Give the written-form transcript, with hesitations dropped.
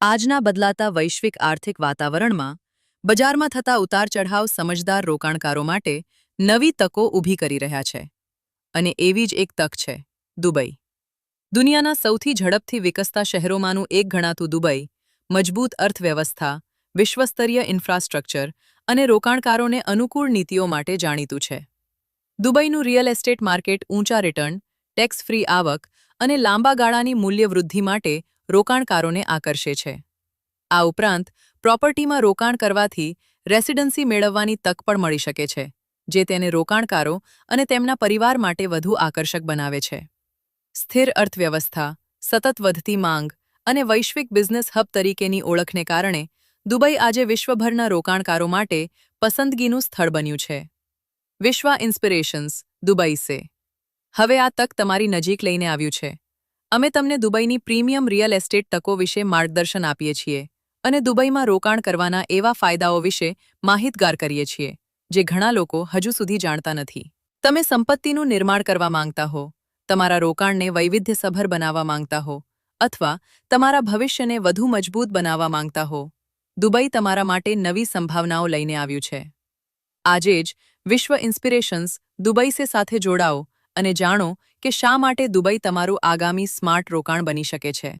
આજના બદલાતા વૈશ્વિક આર્થિક વાતાવરણમાં બજારમાં થતા ઉતાર-ચઢાવ સમજદાર રોકાણકારો માટે નવી તકો ઊભી કરી રહ્યા છે. અને એવી જ એક તક છે દુબઈ. દુનિયાના સૌથી ઝડપથી વિકસતા શહેરોમાંનું એક ગણાતું દુબઈ મજબૂત અર્થવ્યવસ્થા, વિશ્વસ્તરીય ઇન્ફ્રાસ્ટ્રક્ચર અને રોકાણકારોને અનુકૂળ નીતિઓ માટે જાણીતું છે. દુબઈનું રિયલ એસ્ટેટ માર્કેટ ઊંચા રિટર્ન, ટેક્સ ફ્રી આવક અને લાંબા ગાળાની મૂલ્યવૃદ્ધિ માટે રોકાણકારોને આકર્ષે છે. આ ઉપરાંત પ્રોપર્ટીમાં રોકાણ કરવાથી રેસિડન્સી મેળવવાની તક પણ મળી શકે છે, જે તેને રોકાણકારો અને તેમના પરિવાર માટે વધુ આકર્ષક બનાવે છે. સ્થિર અર્થવ્યવસ્થા, સતત વધતી માંગ અને વૈશ્વિક બિઝનેસ હબ તરીકેની ઓળખને કારણે દુબઈ આજે વિશ્વભરના રોકાણકારો માટે પસંદગીનું સ્થળ બન્યું છે. વિશ્વ ઇન્સ્પિરેશન્સ દુબઈ સે. હવે આ તક તમારી નજીક લઈને આવ્યું છે. અમે તમને દુબઈની પ્રીમિયમ રિયલ એસ્ટેટ તકો વિશે માર્ગદર્શન આપીએ છીએ અને દુબઈમાં રોકાણ કરવાના એવા ફાયદાઓ વિશે માહિતગાર કરીએ છીએ, જે ઘણા લોકો હજુ સુધી જાણતા નથી. તમે સંપત્તિનું નિર્માણ કરવા માંગતા હો, તમારા રોકાણને વૈવિધ્યસભર બનાવવા માંગતા હો, અથવા તમારા ભવિષ્યને વધુ મજબૂત બનાવવા માંગતા હો, દુબઈ તમારા માટે નવી સંભાવનાઓ લઈને આવ્યું છે. આજે જ વિશ્વ ઇન્સ્પિરેશન્સ દુબઈ સે સાથે જોડાઓ અને જાણો કે શા માટે દુબઈ તમારું આગામી સ્માર્ટ રોકાણ બની શકે છે.